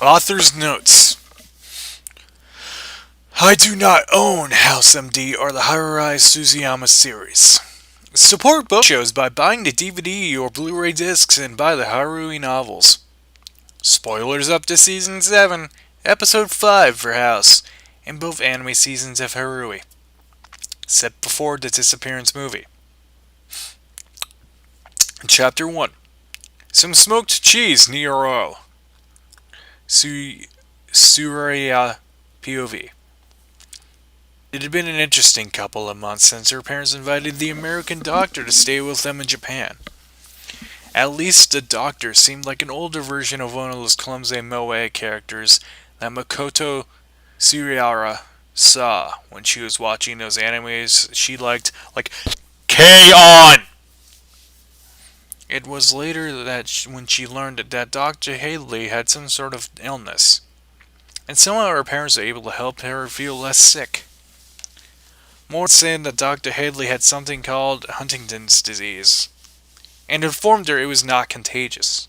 Author's notes. I do not own House MD or the Harurai Suzuyama series. Support both shows by buying the DVD or Blu-ray discs and buy the Harui novels. Spoilers up to Season 7, Episode 5 for House, and both anime seasons of Harui. Set before the Disappearance movie. Chapter 1. Some smoked cheese near oil. Suraya POV. It had been an interesting couple of months since her parents invited the American doctor to stay with them in Japan. At least the doctor seemed like an older version of one of those clumsy moe characters that Makoto Suriara saw when she was watching those animes she liked, like K-On! It was later that when she learned that Dr. Haley had some sort of illness, and somehow her parents were able to help her feel less sick. More saying that Dr. Haley had something called Huntington's disease, and informed her it was not contagious.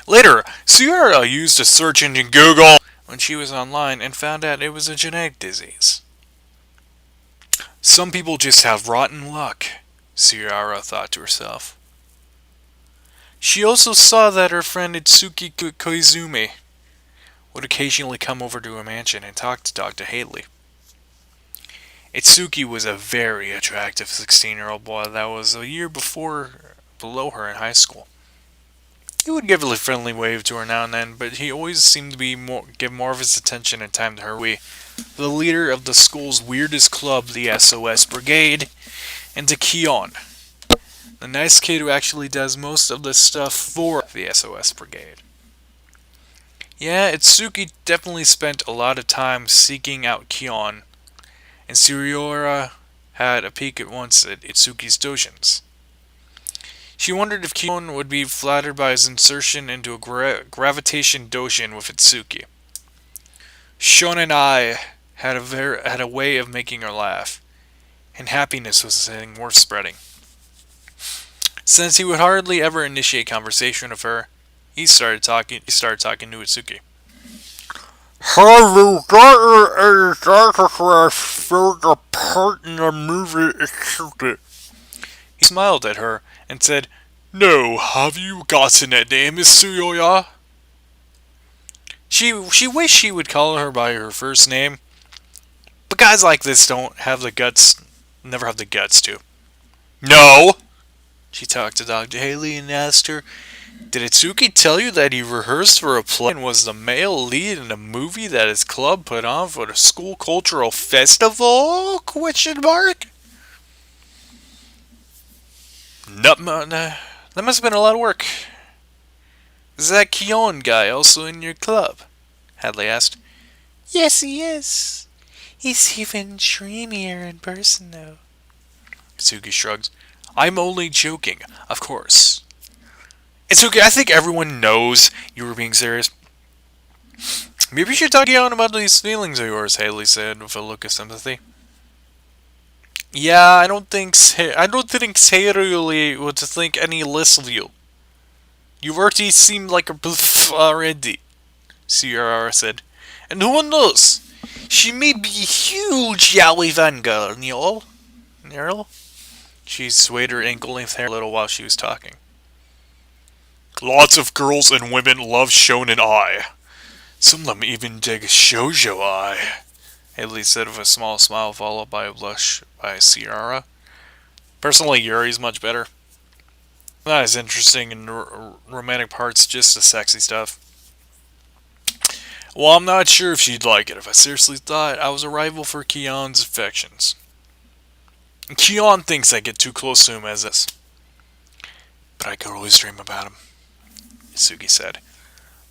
Later, Sierra used a search engine Google when she was online and found out it was a genetic disease. Some people just have rotten luck, Sierra thought to herself. She also saw that her friend Itsuki Koizumi would occasionally come over to her mansion and talk to Dr. Haley. Itsuki was a very attractive 16-year-old boy that was a year below her in high school. He would give a friendly wave to her now and then, but he always seemed to give more of his attention and time to Harui, the leader of the school's weirdest club, the SOS Brigade, and to Kion, the nice kid who actually does most of the stuff for the SOS Brigade. Yeah, Itsuki definitely spent a lot of time seeking out Kion, and Suriora had a peek at once at Itsuki's dojins. She wondered if Kion would be flattered by his insertion into a gravitation dojin with Itsuki. Shonen Ai had a way of making her laugh, and happiness was a thing worth spreading. Since he would hardly ever initiate conversation with her, he started talking to Itsuki. Have you gotten a autograph for the part in the movie Itsuki? He smiled at her and said, "No, have you gotten a name, Miss Tsuyoya?" She wished she would call her by her first name, but guys like this never have the guts to. "No!" She talked to Dr. Haley and asked her, "Did Itsuki tell you that he rehearsed for a play and was the male lead in a movie that his club put on for the school cultural festival?" That must have been a lot of work. "Is that Kion guy also in your club?" Hadley asked. Yes, he is. He's even dreamier in person, though. Itsuki shrugs. "I'm only joking, of course." "Itsuki, I think everyone knows you were being serious." "Maybe you should talk to Kion about these feelings of yours," Haley said with a look of sympathy. "Yeah, I don't think Sayuri would think any less of you. You already seem like a bluff already," Sierra said. "And who knows? She may be a huge yaoi fangirl, Nerl." She swayed her ankle-length hair a little while she was talking. "Lots of girls and women love Shonen Ai. Some of them even dig Shoujo Ai," Haley said with a small smile followed by a blush by Sierra. "Personally, Yuri's much better. Not as interesting in romantic parts, just the sexy stuff." "Well, I'm not sure if she'd like it if I seriously thought I was a rival for Kion's affections. Kion thinks I get too close to him as this. But I could always dream about him," Itsuki said.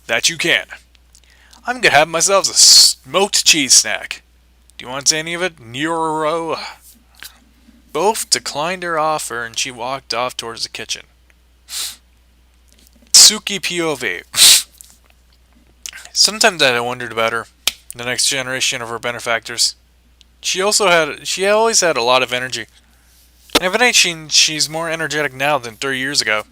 "That you can. I'm gonna have myself a smoked cheese snack. Do you want any of it, Nero?" Both declined her offer and she walked off towards the kitchen. Itsuki POV. Sometimes I wondered about her, the next generation of her benefactors. She always had a lot of energy. And if it ain't, she's more energetic now than 30 years ago.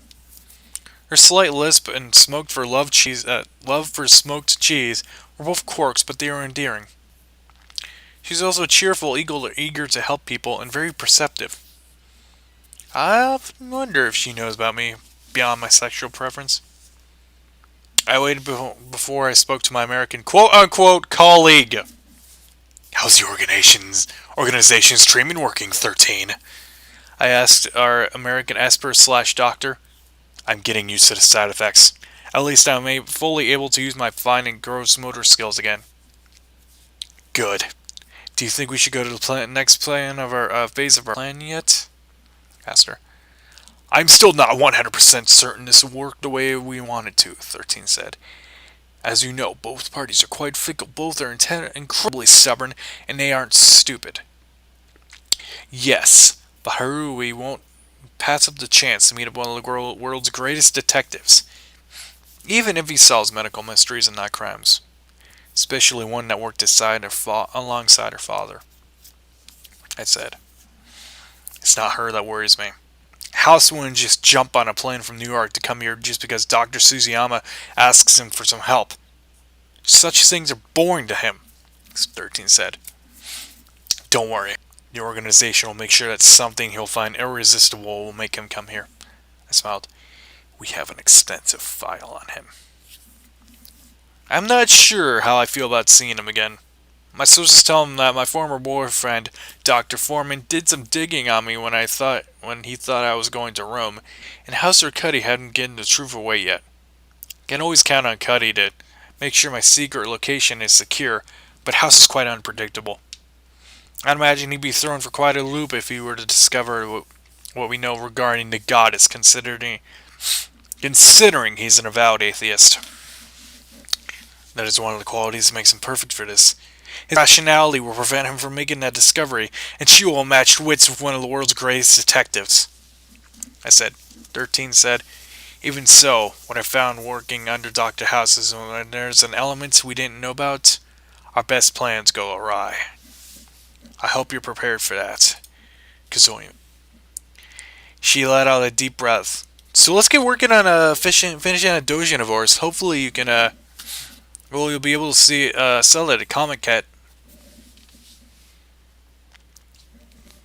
Her slight lisp and love for smoked cheese were both quirks, but they were endearing. She's also cheerful, eager to help people, and very perceptive. I often wonder if she knows about me beyond my sexual preference. I waited before I spoke to my American quote-unquote colleague. How's the organization's treatment working, 13? I asked our American Esper/doctor. I'm getting used to the side effects. At least I'm fully able to use my fine and gross motor skills again. Good. Do you think we should go to the next plan of our phase of our plan yet? Asked her. I'm still not 100% certain this will work the way we want it to, 13 said. As you know, both parties are quite fickle. Both are incredibly stubborn, and they aren't stupid. Yes, but Harui won't pass up the chance to meet one of the world's greatest detectives, even if he solves medical mysteries and not crimes. Especially one that worked alongside her father. I said. It's not her that worries me. House wouldn't just jump on a plane from New York to come here just because Dr. Suziyama asks him for some help. Such things are boring to him, 13 said. Don't worry. The organization will make sure that something he'll find irresistible will make him come here. I smiled. We have an extensive file on him. I'm not sure how I feel about seeing him again. My sources tell him that my former boyfriend, Dr. Foreman, did some digging on me when he thought I was going to Rome, and House or Cuddy hadn't given the truth away yet. Can always count on Cuddy to make sure my secret location is secure, but House is quite unpredictable. I'd imagine he'd be thrown for quite a loop if he were to discover what we know regarding the goddess, considering he's an avowed atheist. That is one of the qualities that makes him perfect for this. His rationality will prevent him from making that discovery, and she will match wits with one of the world's greatest detectives. I said. 13 said, even so, what I found working under Dr. House is when there's an element we didn't know about, our best plans go awry. I hope you're prepared for that, Kazoya. She let out a deep breath. So let's get working on finishing a doujin of ours. Hopefully you can, you'll be able to sell it at Comic Cat.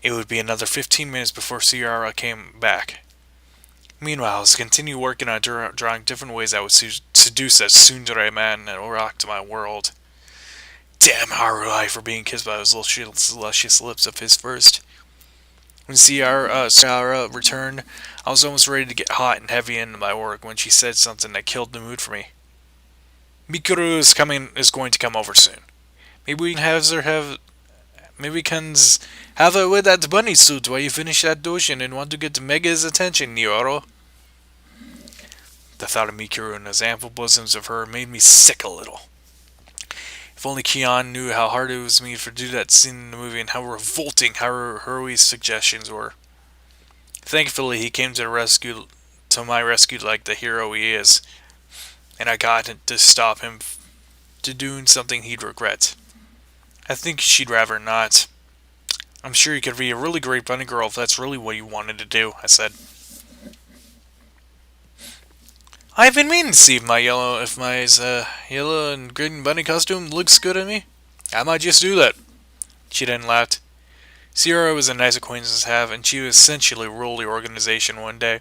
It would be another 15 minutes before Ciara came back. Meanwhile, I was continue working on drawing different ways I would seduce that tsundere man that rocked my world. Damn Harui for being kissed by those luscious lips of his first. When Ciara returned, I was almost ready to get hot and heavy into my work when she said something that killed the mood for me. Mikuru is going to come over soon. Maybe we can have her wear that bunny suit while you finish that doujin and want to get Mega's attention, Nyoro. The thought of Mikuru and those ample bosoms of her made me sick a little. If only Kion knew how hard it was me to do that scene in the movie and how revolting Harui's suggestions were. Thankfully, he came to my rescue like the hero he is, and I got to stop him to doing something he'd regret. I think she'd rather not. I'm sure you could be a really great bunny girl if that's really what you wanted to do, I said. I've been meaning to see if my yellow and green bunny costume looks good on me. I might just do that. She then laughed. Ciara was a nice acquaintance to have, and she would essentially rule the organization one day.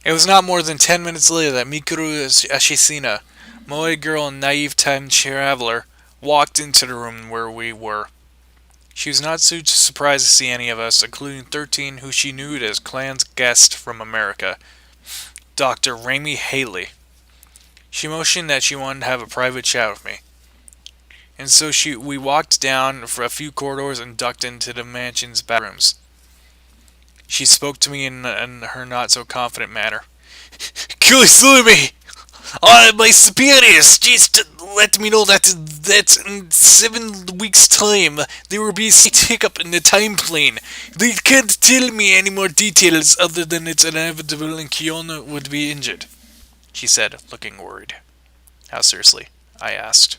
It was not more than 10 minutes later that Mikuru Ashishina, moe girl and naive time traveler, walked into the room where we were. She was not too surprised to see any of us, including 13 who she knew as Clan's guest from America, Dr. Raimi Haley. She motioned that she wanted to have a private chat with me. And so we walked down for a few corridors and ducked into the mansion's bathrooms. She spoke to me in her not-so-confident manner. Excuse my superiors just let me know that in 7 weeks' time there will be a slight hiccup in the time plane. They can't tell me any more details other than it's inevitable and Kiona would be injured, she said, looking worried. How seriously? I asked.